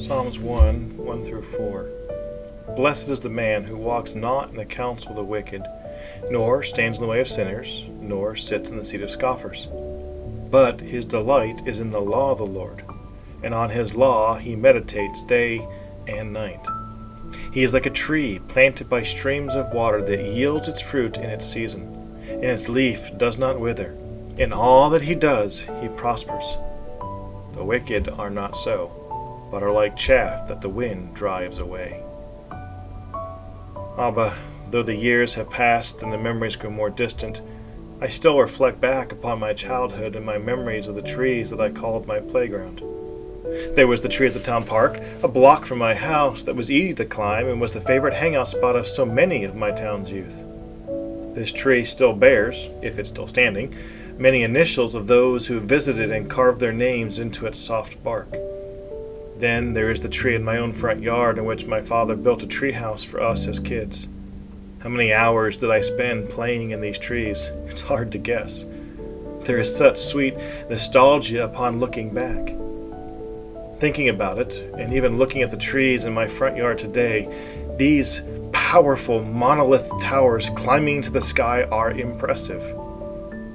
Psalms 1 through 4. Blessed is the man who walks not in the counsel of the wicked, nor stands in the way of sinners, nor sits in the seat of scoffers. But his delight is in the law of the Lord, and on his law he meditates day and night. He is like a tree planted by streams of water that yields its fruit in its season, and its leaf does not wither. In all that he does, he prospers. The wicked are not so, but are like chaff that the wind drives away. Abba, though the years have passed and the memories grow more distant, I still reflect back upon my childhood and my memories of the trees that I called my playground. There was the tree at the town park, a block from my house, that was easy to climb and was the favorite hangout spot of so many of my town's youth. This tree still bears, if it's still standing, many initials of those who visited and carved their names into its soft bark. Then there is the tree in my own front yard in which my father built a tree house for us as kids. How many hours did I spend playing in these trees? It's hard to guess. There is such sweet nostalgia upon looking back. Thinking about it, and even looking at the trees in my front yard today, these powerful monolith towers climbing to the sky are impressive.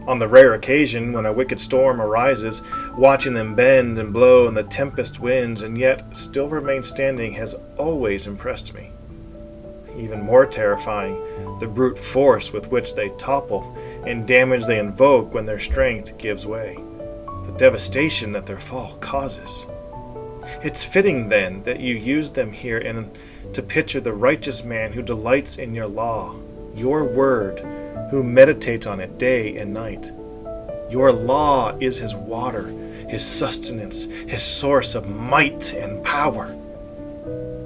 On the rare occasion when a wicked storm arises, watching them bend and blow in the tempest winds and yet still remain standing has always impressed me. Even more terrifying, the brute force with which they topple and damage they invoke when their strength gives way, the devastation that their fall causes. It's fitting, then, that you use them here and to picture the righteous man who delights in your law, your word, who meditates on it day and night. Your law is his water, his sustenance, his source of might and power.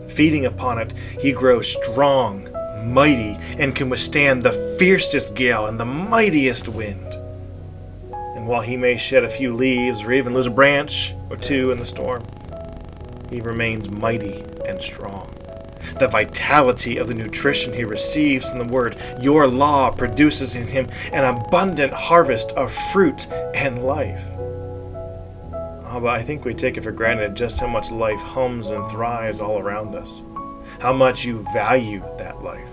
Feeding upon it, he grows strong, mighty, and can withstand the fiercest gale and the mightiest wind. And while he may shed a few leaves or even lose a branch or two in the storm, he remains mighty and strong. The vitality of the nutrition he receives from the word, your law, produces in him an abundant harvest of fruit and life. But I think we take it for granted just how much life hums and thrives all around us. How much you value that life.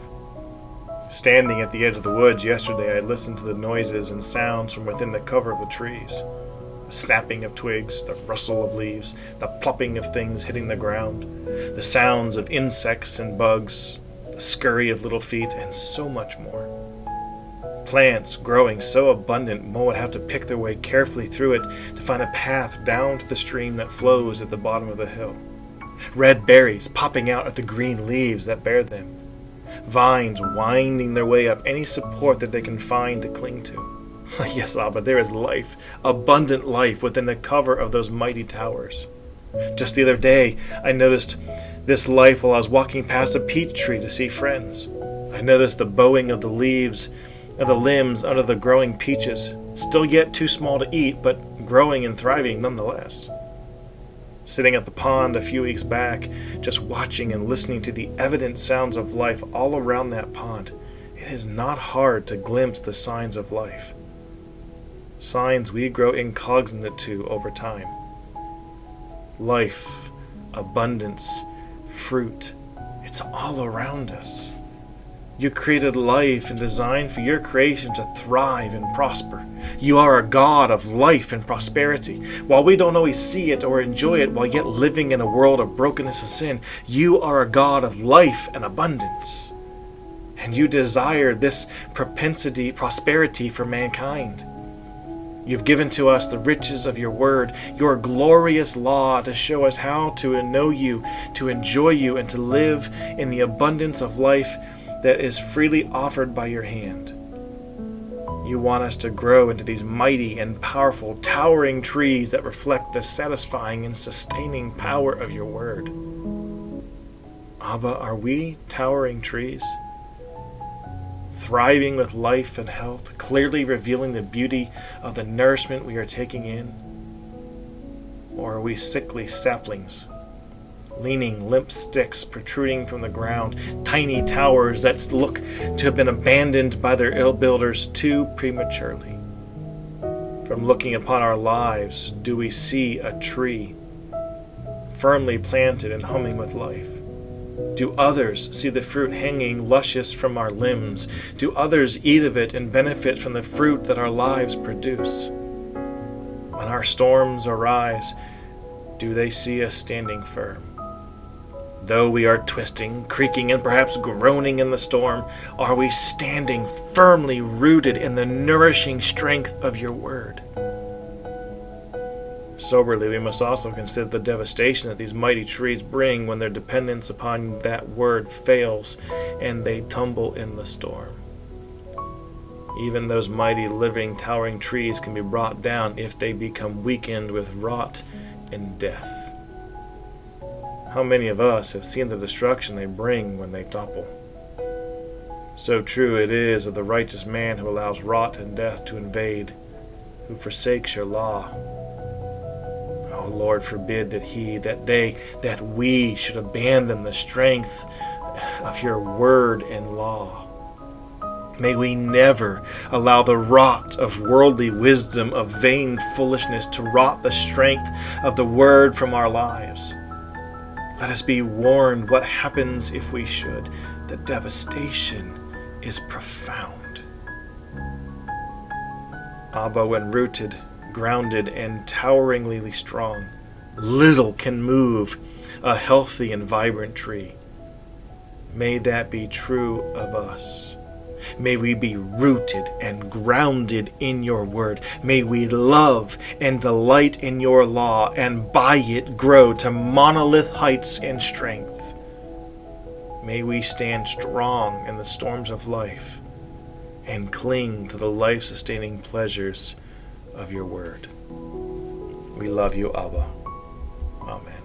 Standing at the edge of the woods yesterday, I listened to the noises and sounds from within the cover of the trees. The snapping of twigs, the rustle of leaves, the plopping of things hitting the ground, the sounds of insects and bugs, the scurry of little feet, and so much more. Plants growing so abundant, one would have to pick their way carefully through it to find a path down to the stream that flows at the bottom of the hill. Red berries popping out at the green leaves that bear them. Vines winding their way up any support that they can find to cling to. Yes, Abba, there is life, abundant life within the cover of those mighty towers. Just the other day, I noticed this life while I was walking past a peach tree to see friends. I noticed the bowing of the leaves of the limbs under the growing peaches, still yet too small to eat, but growing and thriving nonetheless. Sitting at the pond a few weeks back, just watching and listening to the evident sounds of life all around that pond, it is not hard to glimpse the signs of life. Signs we grow incognizant to over time. Life, abundance, fruit, it's all around us. You created life and designed for your creation to thrive and prosper. You are a God of life and prosperity. While we don't always see it or enjoy it while yet living in a world of brokenness and sin, you are a God of life and abundance. And you desire this prosperity for mankind. You've given to us the riches of your word, your glorious law, to show us how to know you, to enjoy you, and to live in the abundance of life that is freely offered by your hand. You want us to grow into these mighty and powerful, towering trees that reflect the satisfying and sustaining power of your word. Abba, are we towering trees? Thriving with life and health, clearly revealing the beauty of the nourishment we are taking in? Or are we sickly saplings, leaning limp sticks protruding from the ground, tiny towers that look to have been abandoned by their ill builders too prematurely? From looking upon our lives, do we see a tree? firmly planted and humming with life? Do others see the fruit hanging luscious from our limbs? Do others eat of it and benefit from the fruit that our lives produce? When our storms arise, do they see us standing firm? Though we are twisting, creaking, and perhaps groaning in the storm, are we standing firmly rooted in the nourishing strength of your word? Soberly, we must also consider the devastation that these mighty trees bring when their dependence upon that word fails and they tumble in the storm. Even those mighty, living, towering trees can be brought down if they become weakened with rot and death. How many of us have seen the destruction they bring when they topple? So true it is of the righteous man who allows rot and death to invade, who forsakes your law. O Lord, forbid that we should abandon the strength of your word and law. May we never allow the rot of worldly wisdom, of vain foolishness, to rot the strength of the word from our lives. Let us be warned what happens if we should. The devastation is profound. Abba, when rooted, grounded, and toweringly strong, little can move a healthy and vibrant tree. May that be true of us. May we be rooted and grounded in your word. May we love and delight in your law, and by it grow to monolith heights and strength. May we stand strong in the storms of life and cling to the life-sustaining pleasures of your word. We love you, Abba. Amen.